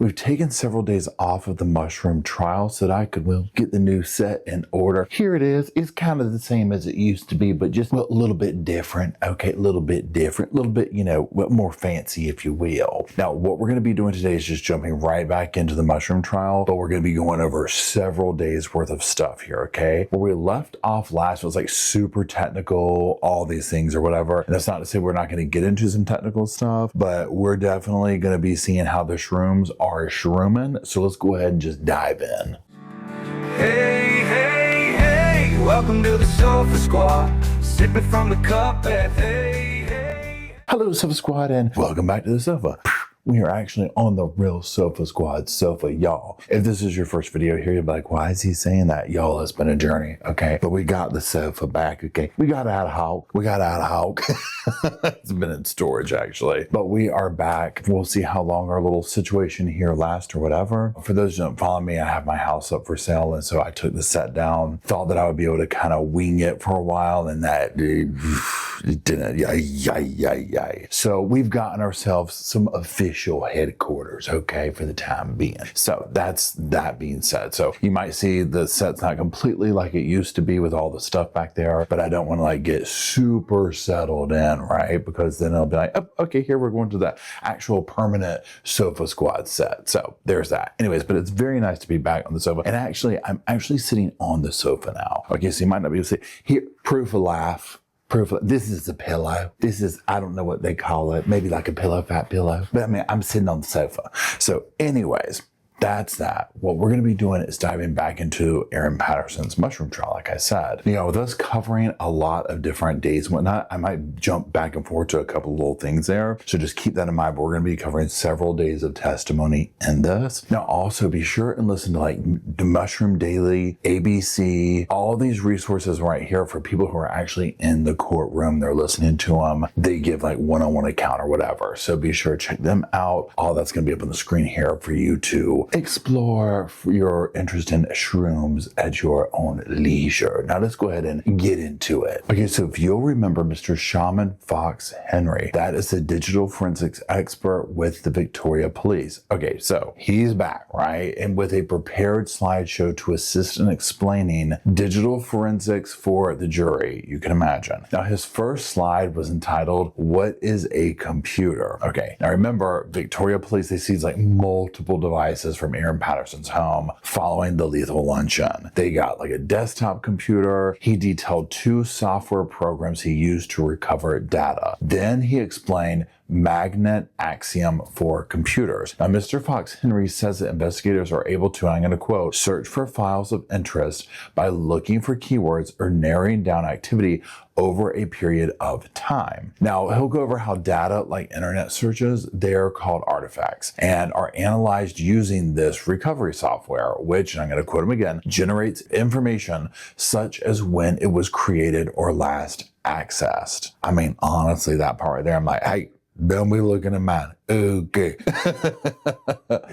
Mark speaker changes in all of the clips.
Speaker 1: We've taken several days off of the mushroom trial so that I could, well, get the new set in order. Here it is. It's kind of the same as it used to be, but just a little bit different. Okay, a little bit different, a little bit, more fancy, if you will. Now, what we're going to be doing today is just jumping right back into the mushroom trial, but we're going to be going over several days worth of stuff here, okay? Where we left off last was like super technical, all these things or whatever. And that's not to say we're not going to get into some technical stuff, but we're definitely going to be seeing how the shrooms are shrooming. So let's go ahead and just dive in.
Speaker 2: Hey, hey, hey, welcome to the Sofa Squad, sipping from the cup at hey, hey.
Speaker 1: Hello, Sofa Squad, and welcome back to the sofa. We are actually on the real Sofa Squad sofa, y'all. If this is your first video here, you'll be like, why is he saying that? Y'all, it's been a journey, okay? But we got the sofa back, okay? We got out of Hawk. It's been in storage, actually. But we are back. We'll see how long our little situation here lasts or whatever. For those who don't follow me, I have my house up for sale, and so I took the set down. Thought that I would be able to kind of wing it for a while, and that it didn't. Yay. So we've gotten ourselves some official headquarters, okay, for the time being. So that's that being said. So you might see the set's not completely like it used to be with all the stuff back there, but I don't want to like get super settled in, right? Because then it'll be like, oh, okay, here we're going to the actual permanent Sofa Squad set. So there's that. Anyways, but it's very nice to be back on the sofa. And actually, I'm actually sitting on the sofa now. Okay, so you might not be able to see here, proof of life. This is a pillow. This is, I don't know what they call it. Maybe like a pillow, fat pillow. But I mean, I'm sitting on the sofa. So anyways, that's that. What we're going to be doing is diving back into Erin Patterson's mushroom trial, like I said. With us covering a lot of different days and whatnot, I might jump back and forth to a couple of little things there. So just keep that in mind. But we're going to be covering several days of testimony in this. Now, also be sure and listen to like the Mushroom Daily, ABC, all these resources right here for people who are actually in the courtroom. They're listening to them. They give like one-on-one account or whatever. So be sure to check them out. All that's going to be up on the screen here for you to explore your interest in shrooms at your own leisure. Now let's go ahead and get into it. Okay, so if you'll remember Mr. Shaman Fox Henry, that is the digital forensics expert with the Victoria Police. Okay, so he's back, right? And with a prepared slideshow to assist in explaining digital forensics for the jury, you can imagine. Now his first slide was entitled, "What is a computer?" Okay, now remember, Victoria Police, they seized like multiple devices from Erin Patterson's home following the lethal luncheon. They got like a desktop computer. He detailed 2 software programs he used to recover data. Then he explained magnet axiom for computers. Now, Mr. Fox Henry says that investigators are able to, and I'm going to quote, search for files of interest by looking for keywords or narrowing down activity over a period of time. Now, he'll go over how data like internet searches, they're called artifacts and are analyzed using this recovery software, which, and I'm going to quote him again, generates information such as when it was created or last accessed. I mean, honestly, that part right there, I'm like, hey, don't be looking at mine. Okay.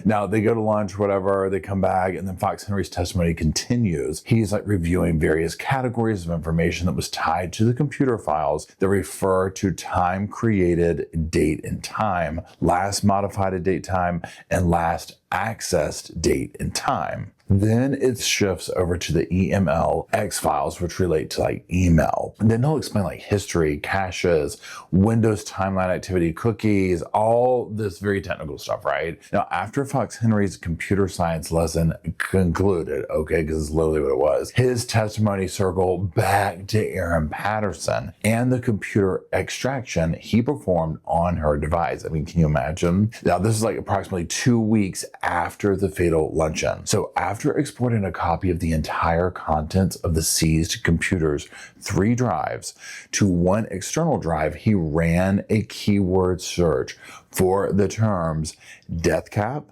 Speaker 1: Now they go to lunch, whatever, they come back, and then Fox Henry's testimony continues. He's like reviewing various categories of information that was tied to the computer files that refer to time created, date and time, last modified date time, and last accessed date and time. Then it shifts over to the EML-X files, which relate to like email. And then he'll explain like history, caches, Windows timeline activity, cookies, all this very technical stuff, right? Now, after Fox Henry's computer science lesson concluded, okay, because it's literally what it was, his testimony circled back to Erin Patterson and the computer extraction he performed on her device. I mean, can you imagine? Now, this is like approximately 2 weeks after the fatal luncheon. So after exporting a copy of the entire contents of the seized computer's 3 drives to one external drive, he ran a keyword search for the terms death cap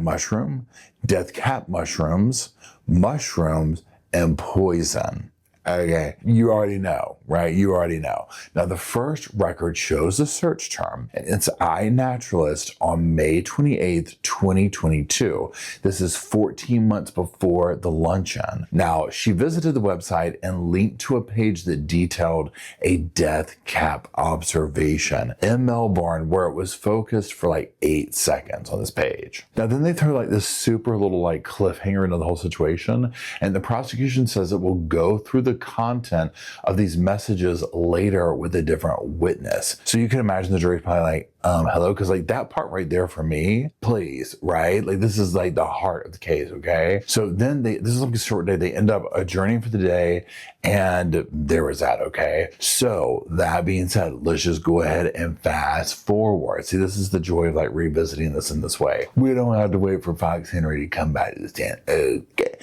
Speaker 1: mushroom, death cap mushrooms, mushrooms, and poison. Okay, you already know, right? You already know. Now, the first record shows a search term, and it's iNaturalist on May 28th, 2022. This is 14 months before the Luncheon. Now, she visited the website and linked to a page that detailed a death cap observation in Melbourne, where it was focused for like 8 seconds on this page. Now, then they throw like this super little like cliffhanger into the whole situation, and the prosecution says it will go through the content of these messages later with a different witness. So you can imagine the jury's probably like, hello, because like that part right there for me, please, right? Like this is like the heart of the case, okay? So then this is like a short day. They end up adjourning for the day, and there was that, okay? So that being said, let's just go ahead and fast forward. See, this is the joy of like revisiting this in this way. We don't have to wait for Fox Henry to come back to the stand. Okay.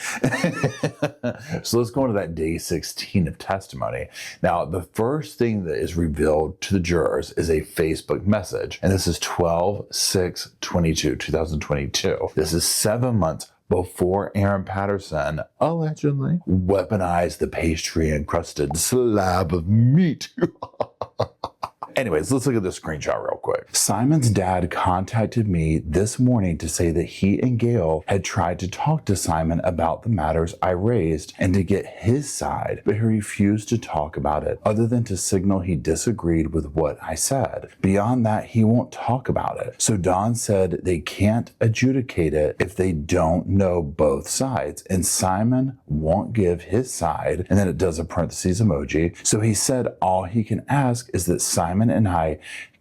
Speaker 1: So let's go into that day 16 of testimony. Now, the first thing that is revealed to the jurors is a Facebook message. And this is 12/6/22, This is 7 months before Erin Patterson allegedly weaponized the pastry encrusted slab of meat. Anyways, let's look at this screenshot real quick. Simon's dad contacted me this morning to say that he and Gail had tried to talk to Simon about the matters I raised and to get his side, but he refused to talk about it other than to signal he disagreed with what I said. Beyond that, he won't talk about it. So Don said they can't adjudicate it if they don't know both sides, and Simon won't give his side, and then it does a parentheses emoji. So he said all he can ask is that Simon and I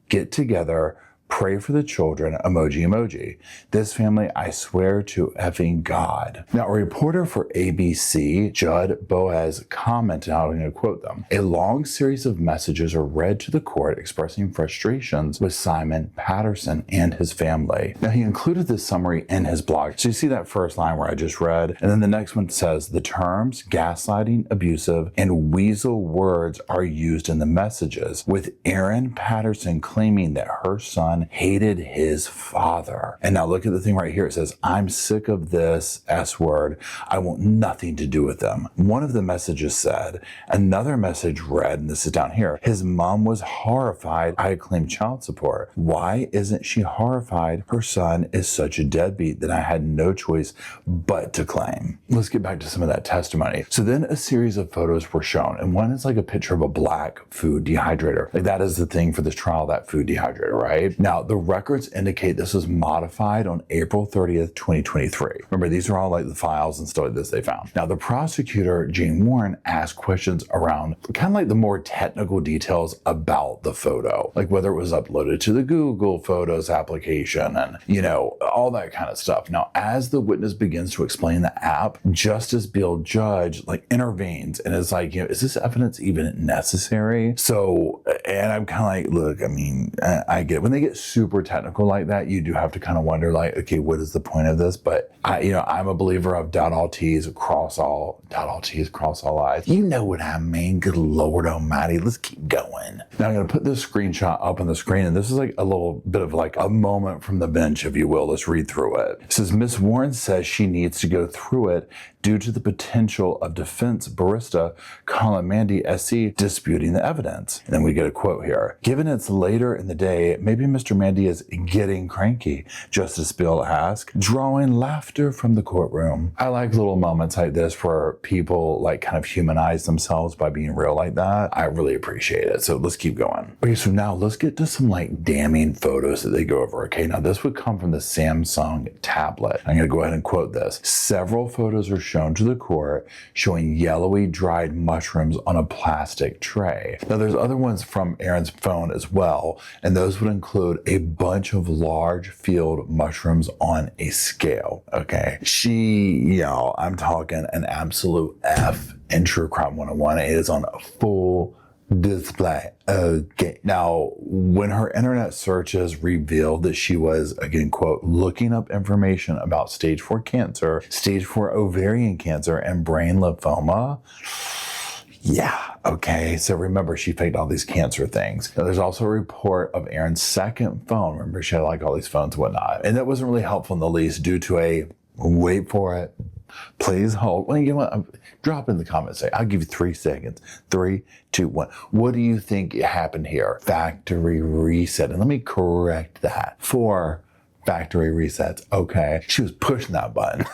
Speaker 1: get together, pray for the children, emoji. This family, I swear to effing God. Now, a reporter for ABC, Judd Boaz, commented, I'm going to quote them, a long series of messages are read to the court expressing frustrations with Simon Patterson and his family. Now, he included this summary in his blog. So you see that first line where I just read, and then the next one says, the terms gaslighting, abusive, and weasel words are used in the messages, with Erin Patterson claiming that her son hated his father. And now look at the thing right here. It says, I'm sick of this S word. I want nothing to do with them. One of the messages said, another message read, and this is down here, his mom was horrified I had claimed child support. Why isn't she horrified? Her son is such a deadbeat that I had no choice but to claim. Let's get back to some of that testimony. So then a series of photos were shown, and one is like a picture of a black food dehydrator. Like that is the thing for this trial, that food dehydrator, right? Now, the records indicate this was modified on April 30th, 2023. Remember, these are all like the files and stuff like this they found. Now, the prosecutor, Jane Warren, asked questions around kind of like the more technical details about the photo, like whether it was uploaded to the Google Photos application and, you know, all that kind of stuff. Now, as the witness begins to explain the app, Justice Bill Judge like intervenes and is like, you know, is this evidence even necessary? So, and I'm kind of like, look, I mean, I get it. When they get super technical like that, you do have to kind of wonder like, okay, what is the point of this? But I'm a believer of dot all T's, cross all I's. You know what I mean? Good Lord Almighty. Let's keep going. Now I'm going to put this screenshot up on the screen, and this is like a little bit of like a moment from the bench, if you will. Let's read through it. It says, Miss Warren says she needs to go through it due to the potential of defense barrister Colin Mandy SC disputing the evidence. And then we get a quote here. Given it's later in the day, maybe Mr. Mandy is getting cranky, Justice Bill asked, drawing laughter from the courtroom. I like little moments like this where people like kind of humanize themselves by being real like that. I really appreciate it. So let's keep going. Okay, so now let's get to some like damning photos that they go over. Okay, now this would come from the Samsung tablet. I'm going to go ahead and quote this. Several photos are shown to the court showing yellowy dried mushrooms on a plastic tray. Now there's other ones from Erin's phone as well, and those would include a bunch of large field mushrooms on a scale. Okay, I'm talking an absolute F in True Crime 101. It is on a full display. Okay. Now, when her internet searches revealed that she was, again, quote, looking up information about stage 4 cancer, stage 4 ovarian cancer, and brain lymphoma, yeah, okay. So remember, she faked all these cancer things. Now, there's also a report of Erin's second phone. Remember, she had like all these phones and whatnot. And that wasn't really helpful in the least due to a, wait for it, Please hold. Well, you know what? Drop in the comments. I'll give you 3 seconds. 3, 2, 1. What do you think happened here? Factory reset. And let me correct that. 4 factory resets. Okay. She was pushing that button.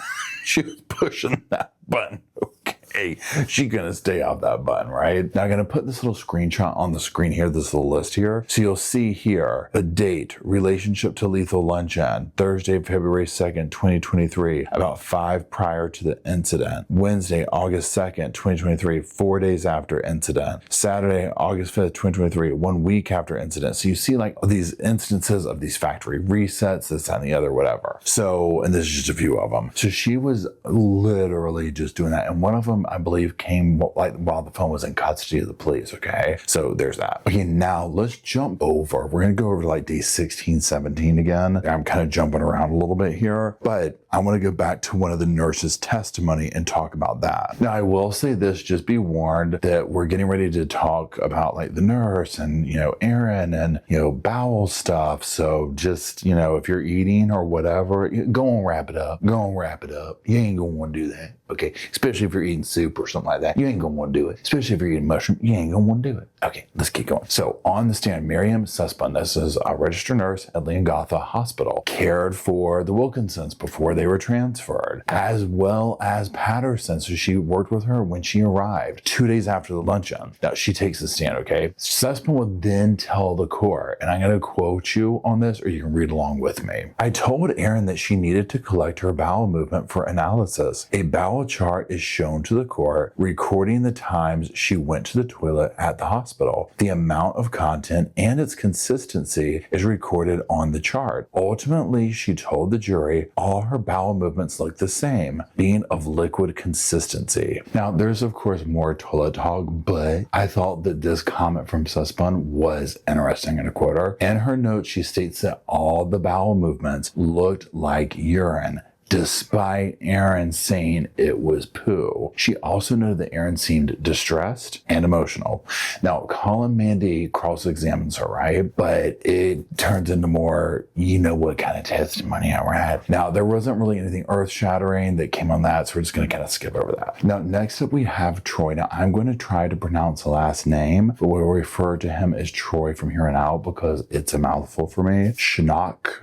Speaker 1: She was pushing that button. Okay. She's going to stay off that button, right? Now I'm going to put this little screenshot on the screen here, this little list here. So you'll see here a date, relationship to lethal luncheon, Thursday, February 2nd, 2023, about 5 prior to the incident. Wednesday, August 2nd, 2023, 4 days after incident. Saturday, August 5th, 2023, 1 week after incident. So you see like these instances of these factory resets, this and the other, whatever. So, and this is just a few of them. So she was literally just doing that. And one of them, I believe, came like while the phone was in custody of the police. Okay. So there's that. Okay. Now let's jump over. We're going to go over to like day 16, 17 again. I'm kind of jumping around a little bit here, but I want to go back to one of the nurses' testimony and talk about that. Now, I will say this, just be warned that we're getting ready to talk about like the nurse and, you know, Erin and, you know, bowel stuff. So just, you know, if you're eating or whatever, go and wrap it up. Go and wrap it up. You ain't going to want to do that. Okay. Especially if you're eating soup or something like that. You ain't going to want to do it. Especially if you're eating mushroom. You ain't going to want to do it. Okay. Let's keep going. So on the stand, Miriam Sussman, this is a registered nurse at Leongatha Hospital, cared for the Wilkinsons before they were transferred, as well as Patterson. So she worked with her when she arrived 2 days after the luncheon. Now she takes the stand, okay? Sussman would then tell the court, and I'm going to quote you on this, or you can read along with me. I told Erin that she needed to collect her bowel movement for analysis. A bowel chart is shown to the court, recording the times she went to the toilet at the hospital. The amount of content and its consistency is recorded on the chart. Ultimately, she told the jury all her bowel movements look the same, being of liquid consistency. Now, there's of course more toilet talk, but I thought that this comment from Sussman was interesting. In a quote her. In her notes, she states that all the bowel movements looked like urine, despite Erin saying it was poo. She also noted that Erin seemed distressed and emotional. Now, Colin Mandy cross-examines her, right? But it turns into more, you know what kind of testimony I had. Now, there wasn't really anything earth-shattering that came on that, so we're just going to kind of skip over that. Now, next up we have Troy. Now, I'm going to try to pronounce the last name, but we'll refer to him as Troy from here on out because it's a mouthful for me. Schnockneck.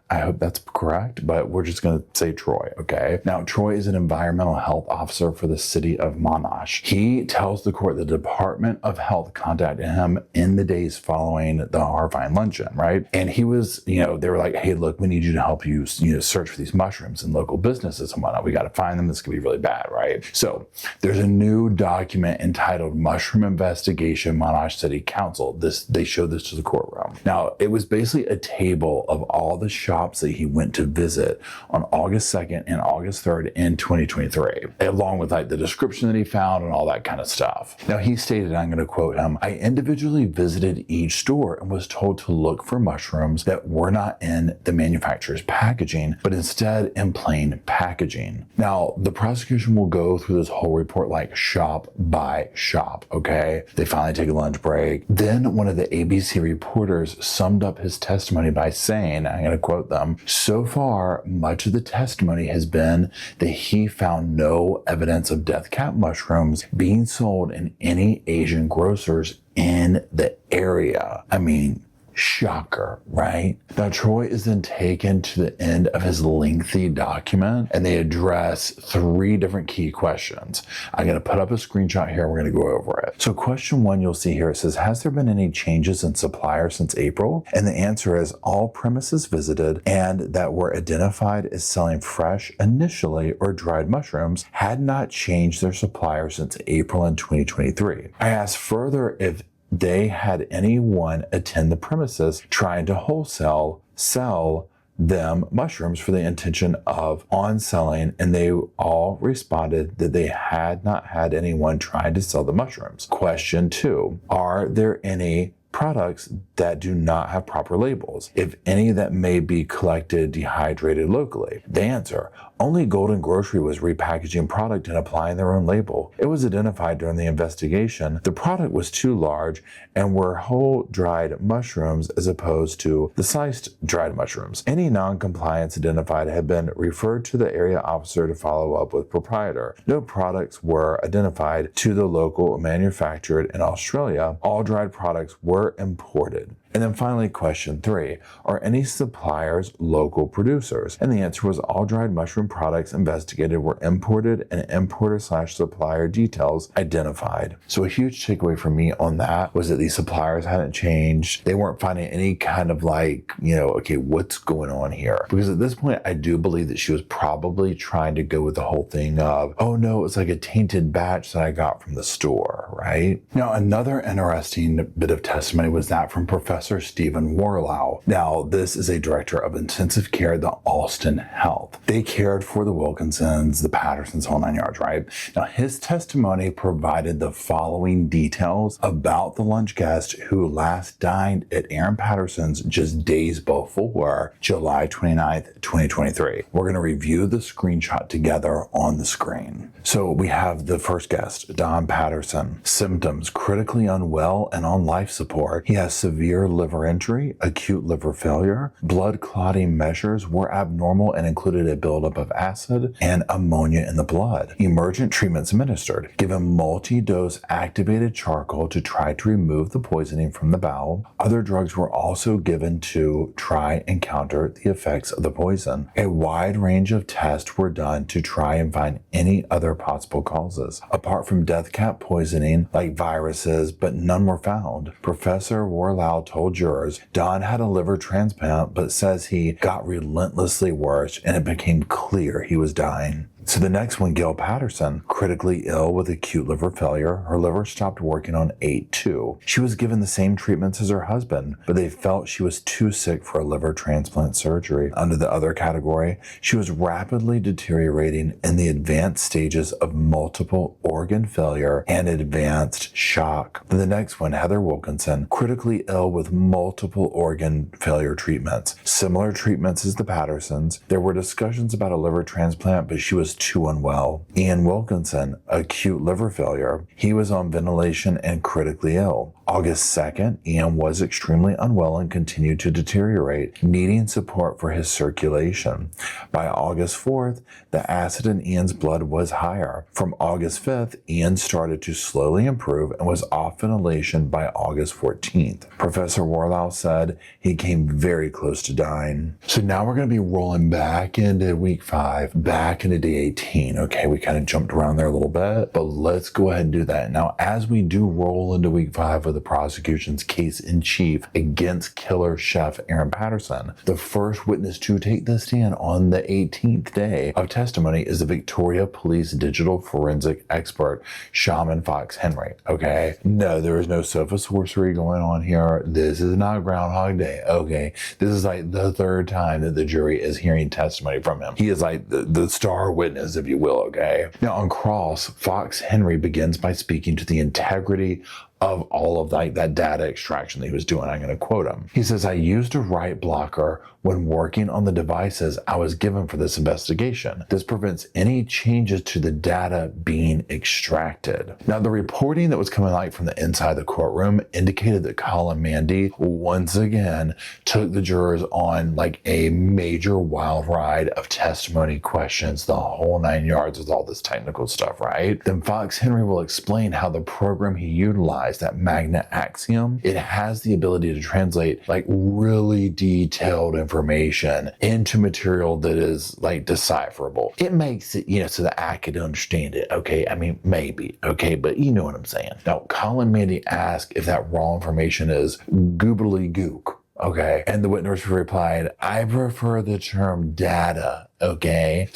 Speaker 1: I hope that's correct, but we're just going to say Troy, okay? Now, Troy is an environmental health officer for the city of Monash. He tells the court the Department of Health contacted him in the days following the horrifying luncheon, right? And he was, you know, they were like, hey, look, we need you to help you, search for these mushrooms in local businesses and whatnot. We got to find them. This could be really bad, right? So there's a new document entitled Mushroom Investigation Monash City Council. They showed this to the courtroom. Now, it was basically a table of all the shops that he went to visit on August 2nd and August 3rd in 2023, along with like the description that he found and all that kind of stuff. Now he stated, I'm going to quote him, I individually visited each store and was told to look for mushrooms that were not in the manufacturer's packaging, but instead in plain packaging. Now the prosecution will go through this whole report like shop by shop, okay? They finally take a lunch break. Then one of the ABC reporters summed up his testimony by saying, I'm going to quote them, so far, much of the testimony has been that he found no evidence of death cap mushrooms being sold in any Asian grocers in the area. I mean, shocker, right? Now, Troy is then taken to the end of his lengthy document and they address 3 different key questions. I'm going to put up a screenshot here. We're going to go over it. So question 1, you'll see here, it says, has there been any changes in supplier since April? And the answer is all premises visited and that were identified as selling fresh initially or dried mushrooms had not changed their supplier since April in 2023. I asked further if they had anyone attend the premises trying to wholesale sell them mushrooms for the intention of on selling, and they all responded that they had not had anyone trying to sell the mushrooms. Question 2, are there any products that do not have proper labels, if any that may be collected dehydrated locally? The answer, Only Golden Grocery was repackaging product and applying their own label. It was identified during the investigation the product was too large and were whole dried mushrooms as opposed to the sliced dried mushrooms. Any non-compliance identified had been referred to the area officer to follow up with proprietor. No products were identified to the local manufactured in Australia. All dried products were imported. And then finally, question 3, are any suppliers local producers? And the answer was all dried mushroom products investigated were imported and importer/supplier details identified. So a huge takeaway for me on that was that these suppliers hadn't changed. They weren't finding any kind of okay, what's going on here? Because at this point, I do believe that she was probably trying to go with the whole thing of, oh no, it's like a tainted batch that I got from the store, right? Now, another interesting bit of testimony was that from Professor Stephen Warlow. Now, this is a director of intensive care at the Alston Health. They cared for the Wilkinsons, the Pattersons, whole 9 yards, right? Now, his testimony provided the following details about the lunch guest who last dined at Erin Patterson's just days before July 29th, 2023. We're going to review the screenshot together on the screen. So we have the first guest, Don Patterson. Symptoms: critically unwell and on life support. He has severe liver injury, acute liver failure. Blood clotting measures were abnormal and included a buildup of acid and ammonia in the blood. Emergent treatments administered. Given multi-dose activated charcoal to try to remove the poisoning from the bowel. Other drugs were also given to try and counter the effects of the poison. A wide range of tests were done to try and find any other possible causes. Apart from death cap poisoning, like viruses, but none were found. Professor Warlow told jurors Don had a liver transplant, but says he got relentlessly worse and it became clear he was dying. So the next one, Gail Patterson, critically ill with acute liver failure. Her liver stopped working on 8/2. She was given the same treatments as her husband, but they felt she was too sick for a liver transplant surgery. Under the other category, she was rapidly deteriorating in the advanced stages of multiple organ failure and advanced shock. Then the next one, Heather Wilkinson, critically ill with multiple organ failure treatments. Similar treatments as the Pattersons. There were discussions about a liver transplant, but she was too unwell. Ian Wilkinson, acute liver failure. He was on ventilation and critically ill. August 2nd, Ian was extremely unwell and continued to deteriorate, needing support for his circulation. By August 4th, the acid in Ian's blood was higher. From August 5th, Ian started to slowly improve and was off ventilation by August 14th. Professor Warlow said he came very close to dying. So now we're going to be rolling back into week 5, back into day 18. Okay, we kind of jumped around there a little bit, but let's go ahead and do that. Now, as we do roll into week 5 with the prosecution's case in chief against killer chef Erin Patterson, the first witness to take the stand on the 18th day of testimony is the Victoria Police digital forensic expert, Shaman Fox Henry. Okay, no, there is no sofa sorcery going on here. This is not Groundhog Day. Okay, this is like the 3rd time that the jury is hearing testimony from him. He is like the star witness, if you will. Okay, now on cross, Fox Henry begins by speaking to the integrity of all of that data extraction that he was doing. I'm going to quote him. He says, "I used a write blocker when working on the devices I was given for this investigation. This prevents any changes to the data being extracted." Now, the reporting that was coming from the inside the courtroom indicated that Colin Mandy once again took the jurors on a major wild ride of testimony, questions, the whole 9 yards with all this technical stuff, right? Then Fox Henry will explain how the program he utilized, that magnet axiom, it has the ability to translate really detailed information into material that is decipherable. It makes it, so that I could understand it. Okay, I mean, maybe. Okay, but you know what I'm saying. Now, Colin Mandy asked if that raw information is goobly gook. Okay, and the witness replied, "I prefer the term data." Okay.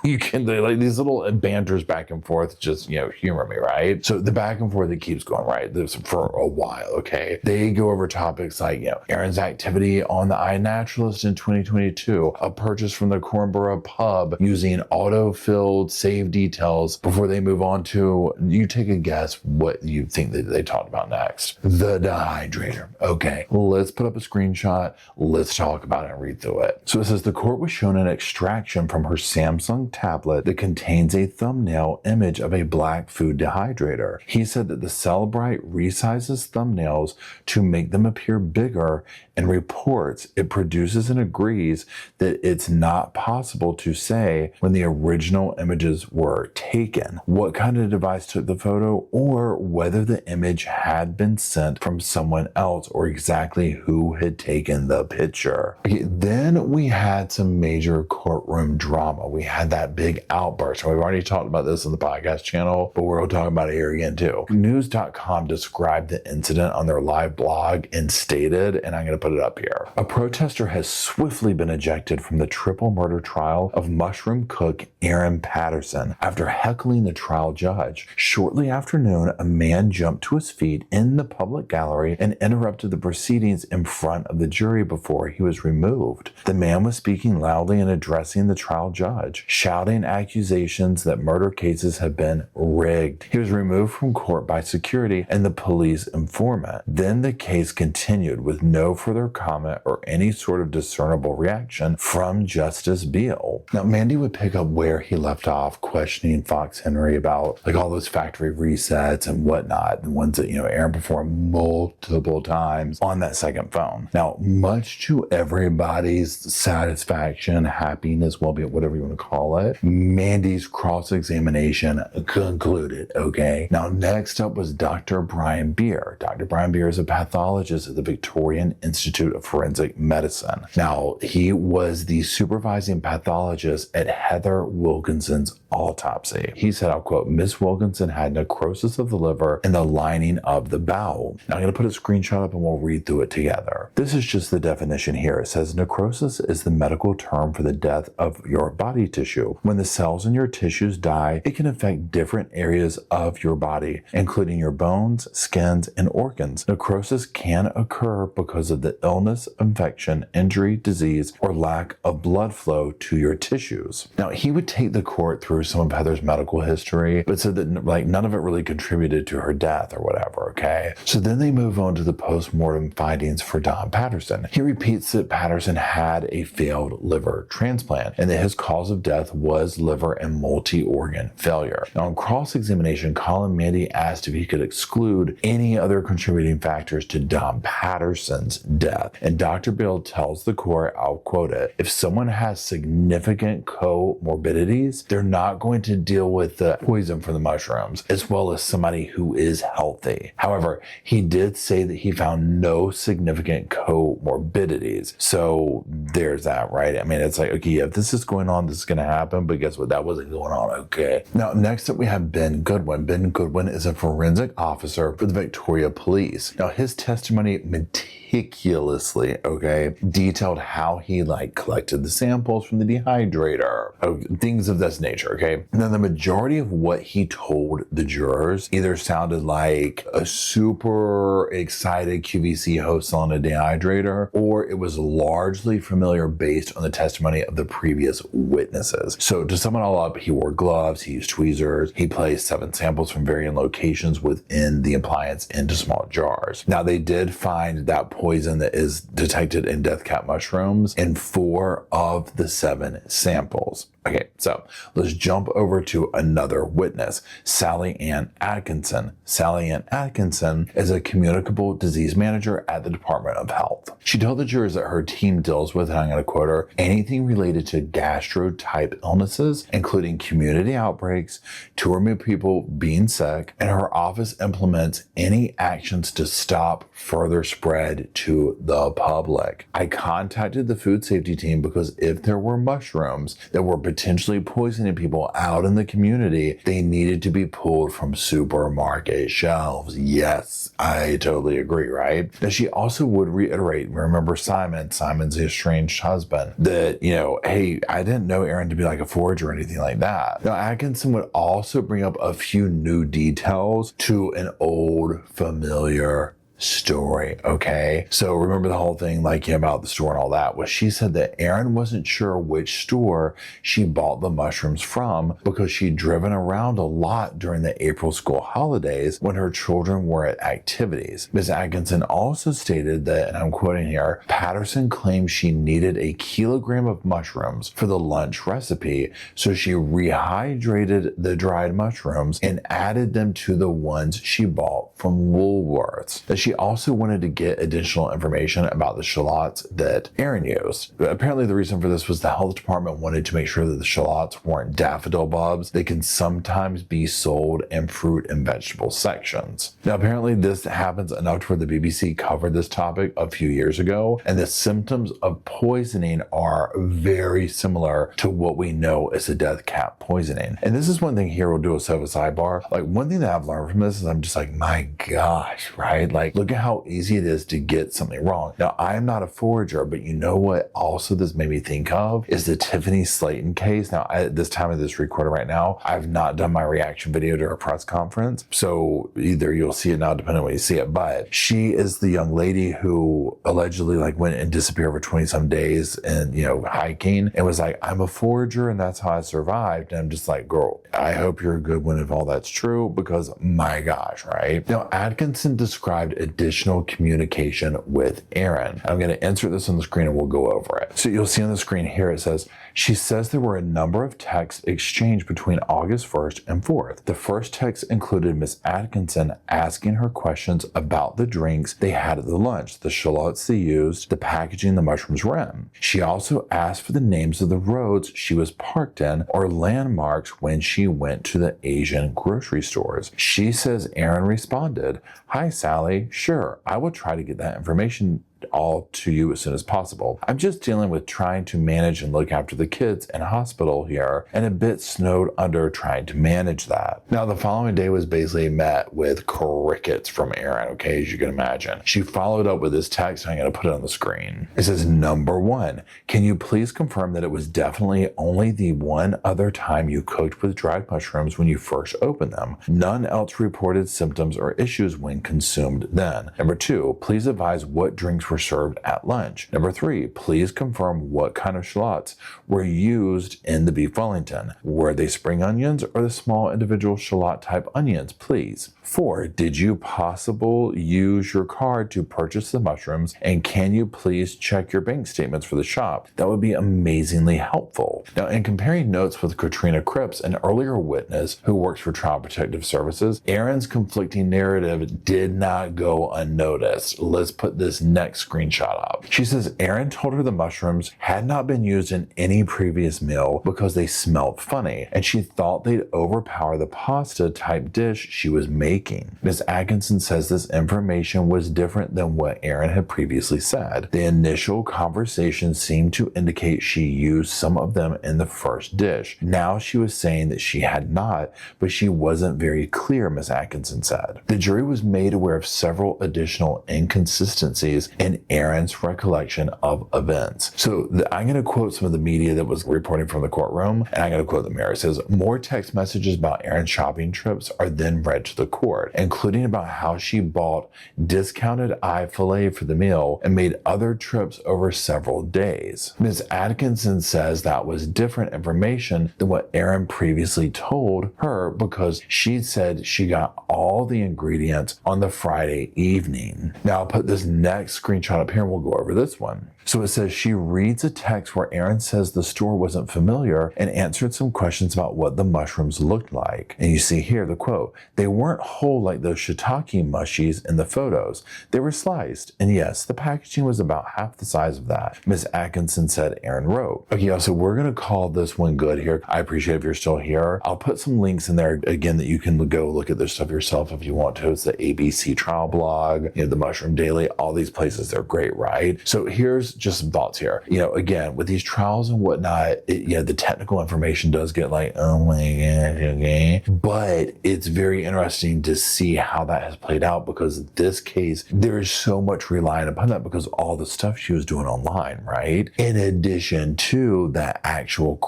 Speaker 1: You can, like, these little banters back and forth just, humor me, right? So the back and forth that keeps going, right? This for a while, okay? They go over topics like, Erin's activity on the iNaturalist in 2022, a purchase from the Cornborough pub using auto-filled save details before they move on to, you take a guess what you think that they talked about next. The dehydrator. Okay, let's put up a screenshot. Let's talk about it and read through it. So it says the court was shown an extraction from her Samsung tablet that contains a thumbnail image of a black food dehydrator. He said that the Celebrite resizes thumbnails to make them appear bigger and reports it produces and agrees that it's not possible to say when the original images were taken, what kind of device took the photo, or whether the image had been sent from someone else or exactly who had taken the picture. Okay, then we had some major courtroom drama. We had that big outburst. We've already talked about this on the podcast channel, but we'll talk about it here again too. News.com described the incident on their live blog and stated, and I'm going to put it up here, a protester has swiftly been ejected from the triple murder trial of mushroom cook Erin Patterson after heckling the trial judge. Shortly after noon, a man jumped to his feet in the public gallery and interrupted the proceedings in front of the jury before he was removed. The man was speaking loudly and addressing the trial judge, shouting accusations that murder cases have been rigged. He was removed from court by security and the police informant. Then the case continued with no further comment or any sort of discernible reaction from Justice Beale. Now, Mandy would pick up where he left off, questioning Fox Henry about like all those factory resets and whatnot, the ones that, Erin performed multiple times on that second phone. Now, much to everybody's satisfaction, happiness, well-being, whatever you want to call it, Mandy's cross-examination concluded, okay? Now, next up was Dr. Brier. Dr. Brier is a pathologist at the Victorian Institute of Forensic Medicine. Now, he was the supervising pathologist at Heather Wilkinson's autopsy. He said, I'll quote, Miss Wilkinson had necrosis of the liver and the lining of the bowel. Now, I'm going to put a screenshot up and we'll read through it together. This is just the definition here. It says necrosis is the medical term for the death of your body tissue. When the cells in your tissues die, it can affect different areas of your body, including your bones, skins, and organs. Necrosis can occur because of the illness, infection, injury, disease, or lack of blood flow to your tissues. Now, he would take the court through some of Heather's medical history, but said that none of it really contributed to her death or whatever, okay? So then they move on to the post-mortem findings for Don Patterson. He repeats that Patterson had a failed liver transplant and that his cause of death was liver and multi-organ failure. Now, in cross-examination, Colin Mandy asked if he could exclude any other contributing factors to Don Patterson's death. And Dr. Bill tells the court, I'll quote it, if someone has significant comorbidities, they're not going to deal with the poison from the mushrooms, as well as somebody who is healthy. However, he did say that he found no significant comorbidities. So there's that, right? I mean, it's like, okay, if this is going on, this is going to happen, but guess what? That wasn't going on, okay? Now, next up, we have Ben Goodwin. Ben Goodwin is a forensic officer for the Victoria Police. Now, his testimony meticulously, okay, detailed how he collected the samples from the dehydrator, things of this nature, okay? Now, the majority of what he told the jurors either sounded like a super excited QVC host on a dehydrator, or it was largely familiar based on the testimony of the previous witnesses. So to sum it all up, he wore gloves, he used tweezers, he placed 7 samples from varying locations within the appliance into small jars. Now, they did find that poison that is detected in death cap mushrooms in 4 of the 7 samples. Okay, so let's jump over to another witness, Sally Ann Atkinson. Sally Ann Atkinson is a communicable disease manager at the Department of Health. She told the jurors that her team deals with, and I'm going to quote her, anything related to gastro-type illnesses, including community outbreaks, to remove people being sick, and her office implements any actions to stop further spread to the public. I contacted the food safety team because if there were mushrooms that were potentially poisoning people out in the community, they needed to be pulled from supermarket shelves. Yes, I totally agree, right? Now, she also would reiterate, remember Simon's the estranged husband, that, hey, I didn't know Erin to be like a forger or anything like that. Now, Atkinson would also bring up a few new details to an old familiar story. Okay, so remember the whole thing about the store and all that, was she said that Erin wasn't sure which store she bought the mushrooms from because she'd driven around a lot during the April school holidays when her children were at activities. Ms. Atkinson also stated that, and I'm quoting here, Patterson claimed she needed a kilogram of mushrooms for the lunch recipe, so she rehydrated the dried mushrooms and added them to the ones she bought from Woolworths. That she also wanted to get additional information about the shallots that Erin used. Apparently the reason for this was the health department wanted to make sure that the shallots weren't daffodil bulbs. They can sometimes be sold in fruit and vegetable sections. Now apparently this happens enough to where the BBC covered this topic a few years ago, and the symptoms of poisoning are very similar to what we know as a death cap poisoning. And this is one thing here, we'll do a sidebar. One thing that I've learned from this is I'm just like, my gosh, right? Look at how easy it is to get something wrong. Now, I am not a forger, but you know what also this made me think of is the Tiffany Slayton case. Now, at this time of this recording right now, I've not done my reaction video to her press conference. So either you'll see it now, depending on when you see it, but she is the young lady who allegedly went and disappeared for 20 some days and, hiking, and was like, I'm a forger and that's how I survived. And I'm just like, girl, I hope you're a good one if all that's true, because my gosh, right? Now, Atkinson described additional communication with Erin. I'm going to insert this on the screen and we'll go over it. So you'll see on the screen here, it says, she says there were a number of texts exchanged between August 1st and 4th. The first text included Miss Atkinson asking her questions about the drinks they had at the lunch, the shallots they used, the packaging the mushrooms were in. She also asked for the names of the roads she was parked in or landmarks when she went to the Asian grocery stores. She says Erin responded, "Hi, Sally. Sure, I will try to get that information all to you as soon as possible. I'm just dealing with trying to manage and look after the kids in a hospital here and a bit snowed under trying to manage that." Now, the following day was basically met with crickets from Erin, okay, as you can imagine. She followed up with this text, and I'm going to put it on the screen. It says, "Number 1, can you please confirm that it was definitely only the one other time you cooked with dried mushrooms when you first opened them? None else reported symptoms or issues when consumed then. Number 2, please advise what drinks were served at lunch. Number 3, please confirm what kind of shallots were used in the beef Wellington. Were they spring onions or the small individual shallot type onions, please? 4, did you possibly use your card to purchase the mushrooms? And can you please check your bank statements for the shop? That would be amazingly helpful." Now, in comparing notes with Katrina Cripps, an earlier witness who works for Child Protective Services, Erin's conflicting narrative did not go unnoticed. Let's put this next screenshot up. She says Erin told her the mushrooms had not been used in any previous meal because they smelled funny, and she thought they'd overpower the pasta type dish she was making. Ms. Atkinson says this information was different than what Erin had previously said. The initial conversation seemed to indicate she used some of them in the first dish. Now she was saying that she had not, but she wasn't very clear, Ms. Atkinson said. The jury was made aware of several additional inconsistencies in Erin's recollection of events. So I'm going to quote some of the media that was reporting from the courtroom, and I'm going to quote them here. It says, "More text messages about Erin's shopping trips are then read to the court, including about how she bought discounted eye fillet for the meal and made other trips over several days." Ms. Atkinson says that was different information than what Erin previously told her because she said she got all the ingredients on the Friday evening. Now I'll put this next screenshot up here and we'll go over this one. So it says she reads a text where Erin says the store wasn't familiar and answered some questions about what the mushrooms looked like. And you see here the quote, "They weren't whole like those shiitake mushies in the photos. They were sliced. And yes, the packaging was about half the size of that," Ms. Atkinson said Erin wrote. Okay, y'all, so we're going to call this one good here. I appreciate if you're still here. I'll put some links in there again that you can go look at this stuff yourself if you want to. It's the ABC trial blog, the Mushroom Daily, all these places cases, they're great, right? So here's just some thoughts here. You know, again, with these trials and whatnot, the technical information does get like, oh my gosh, okay. But it's very interesting to see how that has played out, because this case, there is so much relying upon that because all the stuff she was doing online, right? In addition to that actual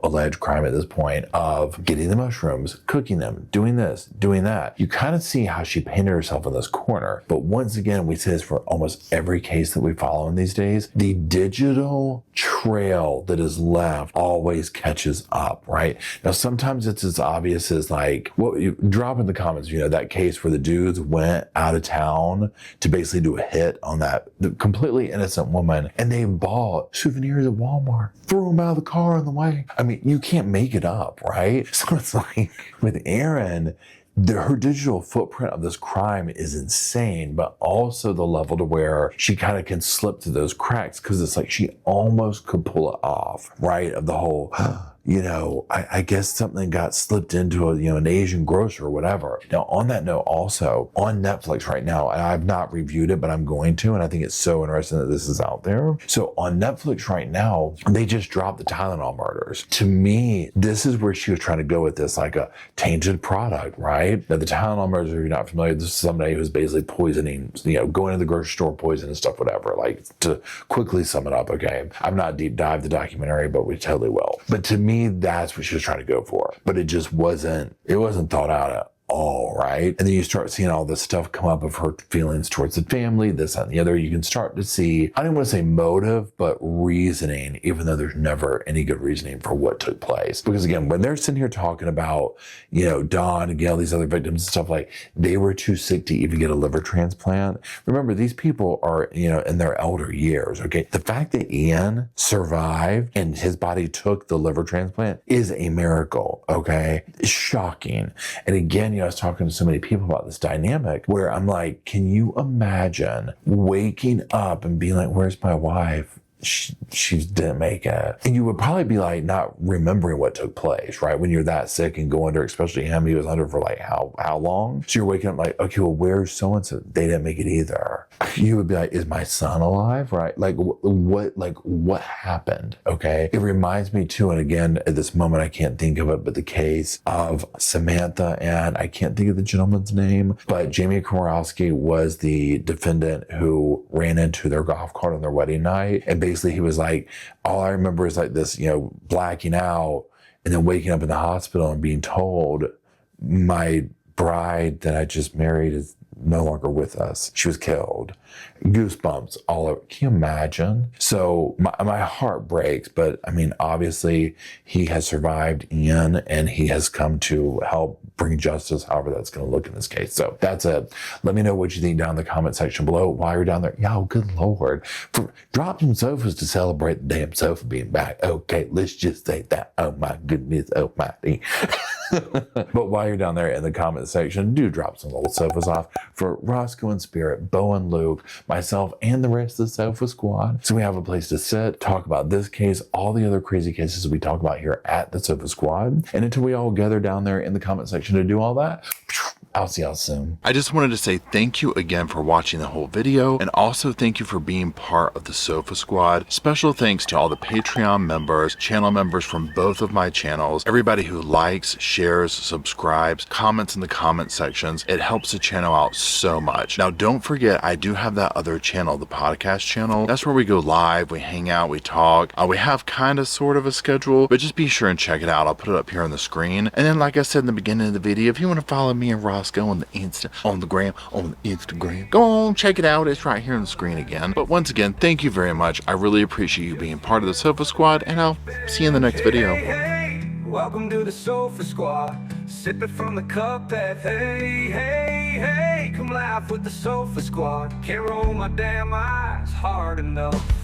Speaker 1: alleged crime at this point of getting the mushrooms, cooking them, doing this, doing that. You kind of see how she painted herself in this corner. But once again, we say this for almost every case that we follow in these days, the digital trail that is left always catches up, right? Now, sometimes it's as obvious as like, well, you drop in the comments, you know, that case where the dudes went out of town to basically do a hit on that completely innocent woman, and they bought souvenirs at Walmart, threw them out of the car on the way. I mean, you can't make it up, right? So it's like with Erin, her digital footprint of this crime is insane, but also the level to where she kind of can slip through those cracks, because it's like she almost could pull it off, right? Of the whole, you know, I guess something got slipped into a, you know, an Asian grocer or whatever. Now, on that note, also on Netflix right now, and I've not reviewed it, but I'm going to, and I think it's so interesting that this is out there. So on Netflix right now, they just dropped the Tylenol murders. To me, this is where she was trying to go with this, like a tainted product, right? Now, the Tylenol murders, if you're not familiar, this is somebody who's basically poisoning, you know, going to the grocery store, poisoning stuff, whatever. Like, to quickly sum it up, okay? I'm not deep dive the documentary, but we totally will. But to me, that's what she was trying to go for. But it just wasn't thought out at all, right? And then you start seeing all this stuff come up of her feelings towards the family, this and the other. You can start to see, I don't want to say motive, but reasoning, even though there's never any good reasoning for what took place. Because again, when they're sitting here talking about, you know, Dawn and Gail, these other victims and stuff, like they were too sick to even get a liver transplant. Remember, these people are, you know, in their elder years, okay? The fact that Ian survived and his body took the liver transplant is a miracle, okay? It's shocking. And again, you know, I was talking to so many people about this dynamic where I'm like, can you imagine waking up and being like, where's my wife? She didn't make it. And you would probably be like not remembering what took place, right? When you're that sick and go under, especially him, he was under for like how long? So you're waking up like, okay, well, where's so-and-so? They didn't make it either. You would be like, is my son alive, right? Like what happened, okay? It reminds me too, and again, at this moment, I can't think of it, but the case of Samantha, and I can't think of the gentleman's name, but Jamie Komorowski was the defendant who ran into their golf cart on their wedding night, and basically he was like, all I remember is like this, you know, blacking out and then waking up in the hospital and being told my bride that I just married is no longer with us. She was killed. Goosebumps all over. Can you imagine? So my heart breaks, but I mean, obviously he has survived Ian and he has come to help bring justice, however that's going to look in this case. So that's it. Let me know what you think down in the comment section below. While you're down there, yo, good Lord. Drop some sofas to celebrate the damn sofa being back. Okay, let's just say that. Oh my goodness almighty. But while you're down there in the comment section, do drop some little sofas off for Rosco and Spirit, Bo and Luke, myself, and the rest of the Sofa Squad. So we have a place to sit, talk about this case, all the other crazy cases we talk about here at the Sofa Squad. And until we all gather down there in the comment section to do all that, I'll see y'all soon.
Speaker 3: I just wanted to say thank you again for watching the whole video, and also thank you for being part of the Sofa Squad. Special thanks to all the Patreon members, channel members from both of my channels, everybody who likes, shares, subscribes, comments in the comment sections. It helps the channel out so much. Now, don't forget, I do have that other channel, the podcast channel. That's where we go live, we hang out, we talk. We have kind of sort of a schedule, but just be sure and check it out. I'll put it up here on the screen. And then, like I said in the beginning of the video, if you want to follow me and Rosco on the Instagram, go on, check it out. It's right here on the screen again. But once again, thank you very much. I really appreciate you being part of the Sofa Squad, and I'll see you in the next video.
Speaker 2: Hey, welcome to the Sofa Squad. Sipping from the cup that hey, come laugh with the Sofa Squad. Can't roll my damn eyes hard enough.